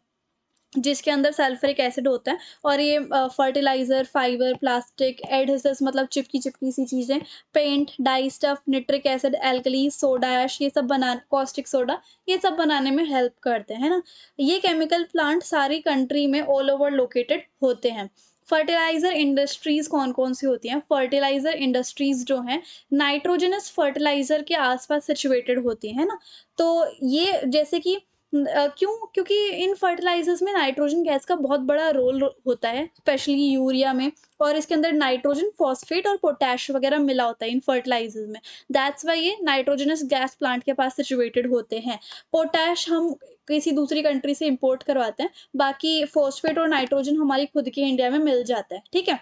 जिसके अंदर सल्फ्यूरिक एसिड होता है, और ये फर्टिलाइज़र, फाइबर, प्लास्टिक, एडहेसिव्स मतलब चिपकी-चिपकी सी चीज़ें, paint, dye stuff, nitric acid, alkali, soda ash, ये सब बना कॉस्टिक सोडा, ये सब बनाने में हेल्प करते हैं, है ना? ये केमिकल प्लांट सारी कंट्री में ऑल ओवर लोकेटेड होते हैं। फर्टिलाइज़र इंडस्ट्रीज़ कौन-कौन सी होती हैं? फर्टिलाइज़र इंडस्ट्रीज़ जो हैं, नाइट्रोजनस फर्टिलाइज़र के आस-पास सिचुएटेड होती हैं, है ना? तो ये जैसे कि क्यों? क्योंकि इन फर्टिलाइज़र्स में नाइट्रोजन गैस का बहुत बड़ा रोल होता है, स्पेशली यूरिया में, और इसके अंदर नाइट्रोजन, फॉस्फेट और पोटैश वगैरह मिला होता है इन फर्टिलाइज़र्स में। दैट्स व्हाई ये नाइट्रोजनस गैस प्लांट के पास सिचुएटेड होते हैं। पोटैश हम किसी दूसरी कंट्री से इम्पोर्ट करवाते हैं, बाकी फॉस्फेट और नाइट्रोजन हमारी खुद के इंडिया में मिल जाता है, ठीक है?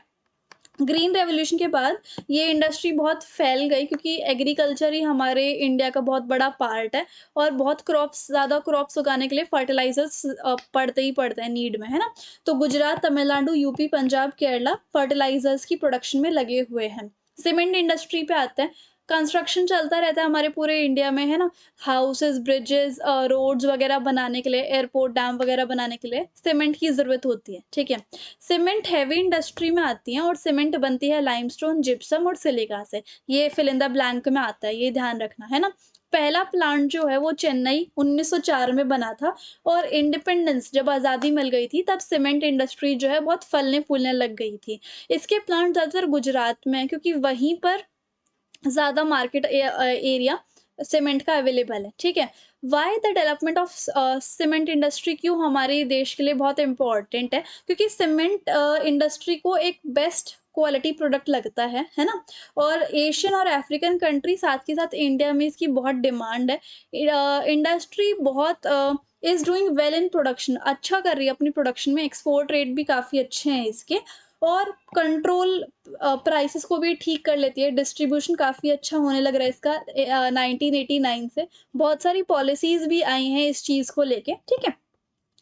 ग्रीन रेवोल्यूशन के बाद ये इंडस्ट्री बहुत फैल गई, क्योंकि एग्रीकल्चर ही हमारे इंडिया का बहुत बड़ा पार्ट है, और बहुत ज़्यादा क्रॉप्स उगाने के लिए फर्टिलाइजर्स पड़ते ही पड़ते हैं नीड में, है ना? तो गुजरात, तमिलनाडु, यूपी, पंजाब, केरला फर्टिलाइजर्स की प्रोडक्शन में लगे हुए हैं। सीमेंट इंडस्ट्री पे आते हैं। कंस्ट्रक्शन चलता रहता है हमारे पूरे इंडिया में, है ना? हाउसेस, ब्रिजेस, रोड्स वगैरह बनाने के लिए, एयरपोर्ट, डैम वगैरह बनाने के लिए सीमेंट की ज़रूरत होती है, ठीक है? सीमेंट हैवी इंडस्ट्री में आती हैं, और सीमेंट बनती है लाइमस्टोन, जिप्सम और सिलिका से। ये फिल इन द ब्लैंक में आता है, ये ध्यान रखना, है ना? पहला प्लांट जो है वो चेन्नई 1904 में बना था, और इंडिपेंडेंस जब आज़ादी मिल गई थी तब सीमेंट इंडस्ट्री जो है बहुत फलने-फूलने लग गई थी। इसके प्लांट ज़्यादातर गुजरात में हैं, क्योंकि वहीं पर ज़्यादा मार्केट एरिया सीमेंट का अवेलेबल है, ठीक है? Why the development of cement industry क्यों हमारे देश के लिए बहुत इम्पोर्टेंट है? क्योंकि सीमेंट इंडस्ट्री को एक बेस्ट क्वालिटी प्रोडक्ट लगता है ना? और एशियन और अफ्रीकन कंट्री, साथ के साथ इंडिया में इसकी बहुत डिमांड है। इंडस्ट्री बहुत is doing well in production, अच्छा कर रही है अपनी प्रोडक्शन में, एक्सपोर्ट रेट भी काफ़ी अच्छे हैं इसके, और कंट्रोल प्राइसेस को भी ठीक कर लेती है, डिस्ट्रीब्यूशन काफ़ी अच्छा होने लग रहा है इसका 1989 से। बहुत सारी पॉलिसीज़ भी आई हैं इस चीज़ को लेके, ठीक है?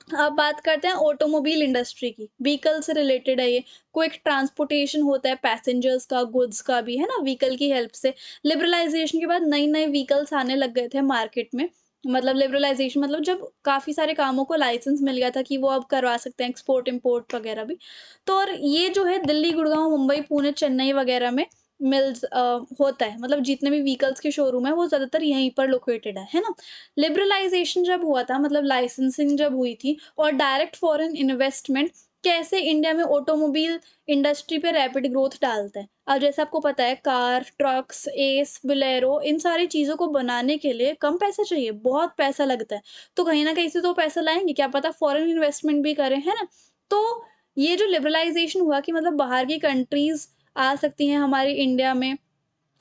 अब बात करते हैं ऑटोमोबाइल इंडस्ट्री की। व्हीकल से रिलेटेड है ये। क्विक ट्रांसपोर्टेशन होता है पैसेंजर्स का, गुड्स का भी, है ना? व्हीकल की हेल्प से। लिबरलाइज़ेशन के बाद नए-नए व्हीकल्स आने लग गए थे मार्केट में। मतलब लिबरलाइज़ेशन मतलब जब काफ़ी सारे कामों को लाइसेंस मिल गया था कि वो अब करवा सकते हैं एक्सपोर्ट, इम्पोर्ट वगैरह भी। तो और ये जो है दिल्ली, गुड़गाँव, मुंबई, पुणे, चेन्नई वगैरह में होता है। मतलब जितने भी व्हीकल्स के शोरूम हैं वो ज़्यादातर यहीं पर लोकेटेड है ना? लिबरलाइज़ेशन जब हुआ था मतलब लाइसेंसिंग जब हुई थी और डायरेक्ट फॉरेन इन्वेस्टमेंट कैसे इंडिया में ऑटोमोबाइल इंडस्ट्री पे रैपिड ग्रोथ डालता है। अब जैसे आपको पता है कार, ट्रक्स, एस, बोलेरो इन सारी चीज़ों को बनाने के लिए कम पैसा चाहिए, बहुत पैसा लगता है। तो कहीं न कहीं से तो पैसा लाएँगे, क्या पता फॉरेन इन्वेस्टमेंट भी करें, है ना? तो ये जो लिबरलाइज़ेशन हुआ कि मतलब बाहर की कंट्रीज़ आ सकती हैं हमारी इंडिया में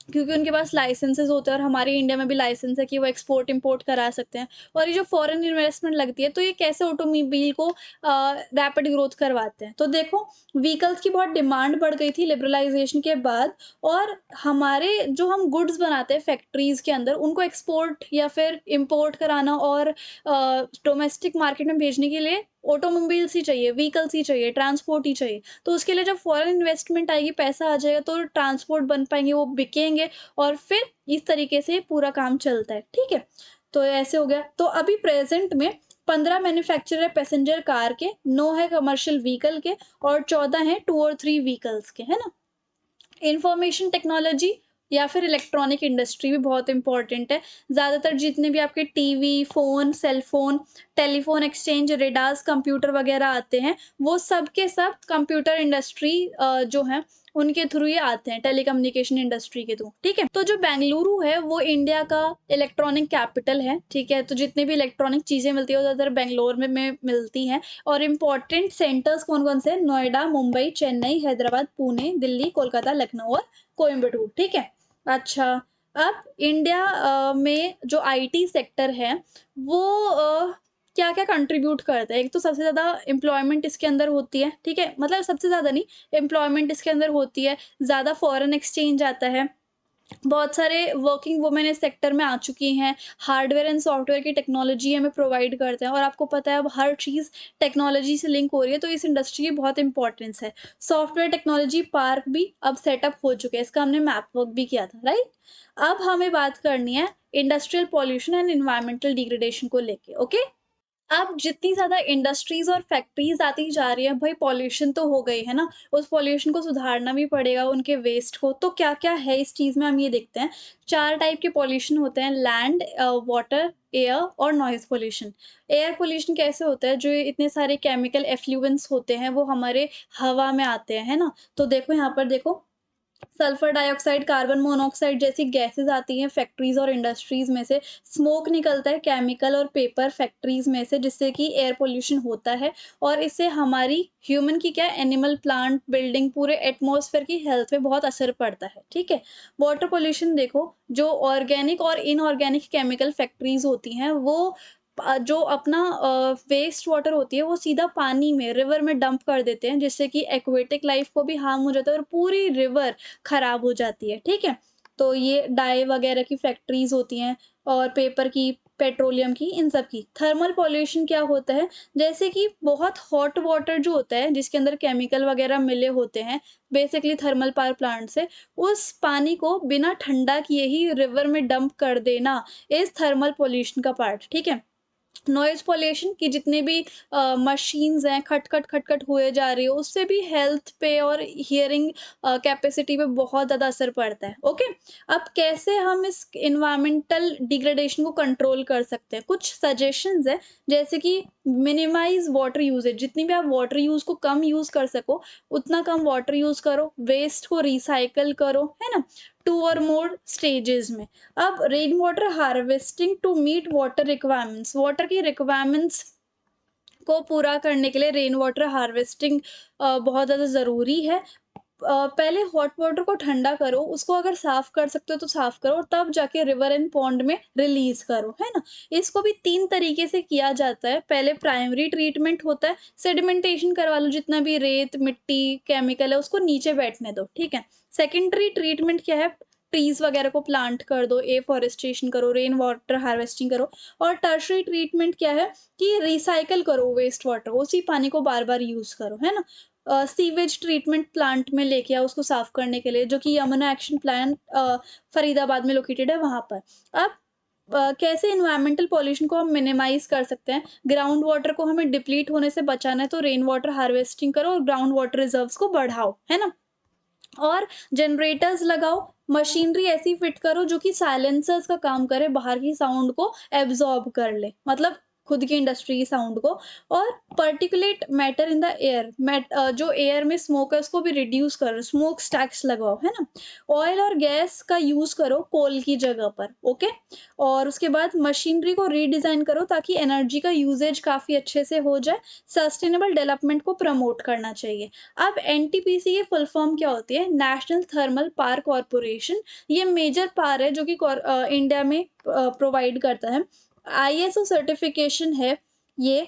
क्योंकि उनके पास लाइसेंसेस होते हैं और हमारे इंडिया में भी लाइसेंस है कि वो एक्सपोर्ट इंपोर्ट करा सकते हैं और ये जो फॉरेन इन्वेस्टमेंट लगती है तो ये कैसे ऑटोमोबाइल को रैपिड ग्रोथ करवाते हैं तो देखो व्हीकल्स की बहुत डिमांड बढ़ गई थी लिबरलाइजेशन के बाद और हमारे जो हम गुड्स बनाते हैं फैक्ट्रीज के अंदर उनको एक्सपोर्ट या फिर इंपोर्ट कराना और डोमेस्टिक मार्केट में भेजने के लिए ऑटोमोबाइल्स ही चाहिए व्हीकल्स ही चाहिए ट्रांसपोर्ट ही चाहिए तो उसके लिए जब फॉरेन इन्वेस्टमेंट आएगी, पैसा आ जाएगा तो ट्रांसपोर्ट बन पाएँगे, वो बिकेंगे और फिर इस तरीके से पूरा काम चलता है, ठीक है? तो ऐसे हो गया। तो अभी प्रेज़ेंट में 15 मैन्युफैक्चरर है पैसेंजर कार के, 9 है कमर्शियल व्हीकल के और 14 हैं 2 और 3 व्हीकल्स के, है ना? इंफॉर्मेशन टेक्नोलॉजी या फिर इलेक्ट्रॉनिक इंडस्ट्री भी बहुत इंपॉर्टेंट है। ज़्यादातर जितने भी आपके TV, phone, cell phone, telephone exchange, radars, computer वगैरह आते हैं, वो सब के सब कंप्यूटर इंडस्ट्री जो है उनके थ्रू ही आते हैं, टेलीकम्युनिकेशन इंडस्ट्री के थ्रू, ठीक है? तो जो बेंगलुरु है वो इंडिया का इलेक्ट्रॉनिक कैपिटल है, ठीक है? तो जितनी भी इलेक्ट्रॉनिक चीज़ें मिलती हैं वो ज़्यादातर बैंगलोर में मिलती हैं और इम्पोर्टेंट सेंटर्स कौन-कौन से हैं? नोएडा, मुंबई, चेन्नई, हैदराबाद, पुणे, दिल्ली, कोलकाता, लखनऊ और कोयंबटूर, ठीक है? अच्छा, अब इंडिया में जो आईटी सेक्टर है वो क्या-क्या कंट्रीब्यूट करता है? एक तो सबसे ज़्यादा एम्प्लॉयमेंट इसके अंदर होती है, ठीक है? मतलब सबसे ज़्यादा नहीं, एम्प्लॉयमेंट इसके अंदर होती है, ज़्यादा फॉरेन एक्सचेंज आता है। बहुत सारे वर्किंग वुमेन इस सेक्टर में आ चुकी हैं, हार्डवेयर एंड सॉफ्टवेयर की टेक्नोलॉजी हमें प्रोवाइड करते हैं और आपको पता है अब हर चीज़ टेक्नोलॉजी से लिंक हो रही है, तो इस इंडस्ट्री की बहुत इंपॉर्टेंस है। सॉफ्टवेयर टेक्नोलॉजी पार्क भी अब सेटअप हो चुके हैं, इसका हमने मैप वर्क भी किया था, राइट? अब हमें बात करनी है industrial pollution and environmental degradation को लेके, ओके? अब जितनी ज़्यादा इंडस्ट्रीज़ और फैक्ट्रीज़ आती जा रही हैं, भई पॉल्यूशन तो हो गई, है ना? उस पॉल्यूशन को सुधारना भी पड़ेगा, उनके वेस्ट को। तो क्या-क्या है इस चीज़ में हम ये देखते हैं। 4 टाइप के पॉल्यूशन होते हैं लैंड वाटर, एयर और नॉइज़ पॉल्यूशन। एयर पॉल्यूशन कैसे होता है, जो ये इतने सारे केमिकल एफ्लुएंट्स होते हैं, वो हमारे हवा में आते हैं, है ना? तो देखो यहाँ पर देखो सल्फर डाइऑक्साइड, कार्बन मोनोऑक्साइड जैसी गैसेज़ आती हैं फैक्ट्रीज़ और इंडस्ट्रीज़ में से, स्मोक निकलता है केमिकल और पेपर फैक्ट्रीज़ में से जिससे कि एयर पॉल्यूशन होता है और इससे हमारी ह्यूमन की क्या एनिमल, प्लांट, बिल्डिंग पूरे एटमॉस्फेयर की हेल्थ पे बहुत असर पड़ता है, ठीक है? वाटर पॉल्यूशन देखो, जो ऑर्गेनिक और इनऑर्गेनिक केमिकल फैक्ट्रीज़ होती हैं वो जो अपना वेस्ट वाटर होती है वो सीधा पानी में, रिवर में डंप कर देते हैं जिससे कि एक्वेटिक लाइफ़ को भी हार्म हो जाता है और पूरी रिवर खराब हो जाती है, ठीक है? तो ये डाई वगैरह की फैक्ट्रीज़ होती हैं और पेपर की, पेट्रोलियम की, इन सब की। थर्मल पॉल्यूशन क्या होता है? जैसे कि बहुत हॉट वाटर जो होता है, जिसके अंदर केमिकल वगैरह मिले होते हैं, बेसिकली थर्मल पावर प्लांट से, उस पानी को बिना ठंडा किए ही रिवर में डंप कर देना इज़ थर्मल पॉल्यूशन का पार्ट, ठीक है? नॉइज़ पॉल्यूशन कि जितने भी मशीन्स हैं खट-खट, खट-खट हुए जा रही है, उससे भी हेल्थ पे और हियरिंग कैपेसिटी पे बहुत ज़्यादा असर पड़ता है, ओके? अब कैसे हम इस एनवायरमेंटल डिग्रेडेशन को कंट्रोल कर सकते हैं? कुछ सजेशंस हैं, जैसे कि मिनिमाइज़ वाटर यूसेज जितनी भी आप वाटर यूज़ को कम यूज़ कर सको, उतना कम वाटर यूज़ करो, वेस्ट को रिसाइकिल करो, है ना? 2 और मोर स्टेजेज़ में। अब rain water harvesting to meet water requirements water की रिक्वायरमेंट्स को पूरा करने के लिए रेन वाटर हार्वेस्टिंग बहुत ज़्यादा ज़रूरी है। पहले हॉट वाटर को ठंडा करो, उसको अगर साफ़ कर सकते हो तो साफ़ करो, तब जाके रिवर एंड पॉन्ड में रिलीज़ करो, है ना? इसको भी 3 तरीके से किया जाता है। पहले प्राइमरी ट्रीटमेंट होता है, सेडिमेंटेशन करवा लो, जितना भी रेत, मिट्टी, केमिकल है, उसको नीचे बैठने दो, ठीक है? सेकेंडरी ट्रीटमेंट क्या है? ट्रीज़ वगैरह को प्लांट कर दो, एफ़ॉरेस्टेशन करो, रेन वाटर हार्वेस्टिंग करो और टर्शरी ट्रीटमेंट क्या है कि रिसाइकिल करो वेस्ट वाटर, उसी पानी को बार-बार यूज़ करो, है ना? सीवेज ट्रीटमेंट प्लांट में लेके आओ उसको साफ करने के लिए जो कि यमुना एक्शन प्लान फरीदाबाद में लोकेटेड है वहाँ पर। अब कैसे इन्वायरमेंटल पॉल्यूशन को हम मिनिमाइज कर सकते हैं। ग्राउंड वाटर को हमें डिप्लीट होने से बचाना है तो रेन वाटर हार्वेस्टिंग करो और ग्राउंड वाटर रिजर्व्स को बढ़ाओ, है ना? और जनरेटर्स लगाओ, मशीनरी ऐसी फिट करो जो कि साइलेंसर्स का काम करे, बाहर की साउंड को एब्जॉर्ब कर ले, मतलब खुद की इंडस्ट्री की साउंड को। और particulate matter in the air, जो एयर में स्मोक है उसको भी रिड्यूस करो, स्मोक स्टैक्स लगाओ, है ना? ऑयल और गैस का यूज करो कोल की जगह पर, ओके? और उसके बाद मशीनरी को रीडिजाइन करो ताकि एनर्जी का यूजेज काफी अच्छे से हो जाए। सस्टेनेबल डेवलपमेंट को प्रमोट करना चाहिए। अब एनटीपीसी की फुल फॉर्म क्या होती है? National thermal power corporation. ये मेजर पावर है जो कि इंडिया में प्रोवाइड करता है। आईएसओ सर्टिफिकेशन है ये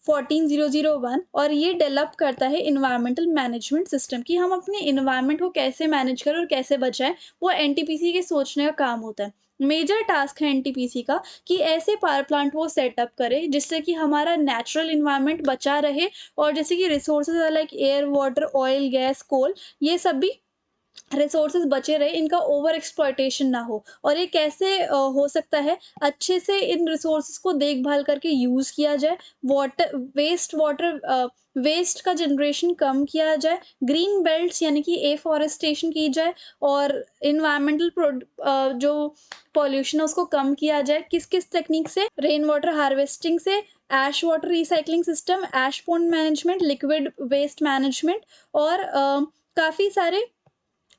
14001, और ये डेवलप करता है इन्वायरमेंटल मैनेजमेंट सिस्टम कि हम अपने इन्वायरमेंट को कैसे मैनेज करें और कैसे बचाएं। वो एनटीपीसी के सोचने का काम होता है। मेजर टास्क है एनटीपीसी का कि ऐसे पावर प्लांट वो सेटअप करे जिससे कि हमारा नेचुरल इन्वायरमेंट बचा रहे, और जैसे कि resources like air, water, oil, gas, coal, ये सब भी रिसोर्सेज बचे रहे, इनका ओवर एक्सप्लॉयटेशन ना हो। और ये कैसे हो सकता है? अच्छे से इन रिसोर्सेज को देखभाल करके यूज़ किया जाए, वाटर वेस्ट का जनरेशन कम किया जाए, ग्रीन बेल्ट्स यानी कि एफॉरेस्टेशन की जाए, और इन्वायरमेंटल जो पॉल्यूशन है उसको कम किया जाए। किस-किस टेक्निक से? रेन वाटर हार्वेस्टिंग से, ash water recycling system, ash pond management, liquid waste management, और काफ़ी सारे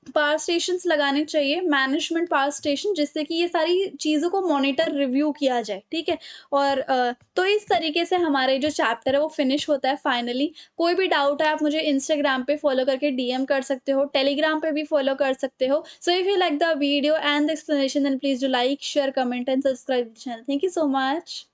पावर स्टेशंस लगाने चाहिए, मैनेजमेंट पावर स्टेशन, जिससे कि ये सारी चीज़ों को मॉनिटर, रिव्यू किया जाए, ठीक है? और तो इस तरीके से हमारे जो चैप्टर है वो फिनिश होता है फाइनली। कोई भी डाउट है आप मुझे इंस्टाग्राम पे फॉलो करके डीएम कर सकते हो, टेलीग्राम पे भी फॉलो कर सकते हो। So if you like the video and the explanation then please do like, share, comment and subscribe the channel. Thank you so much.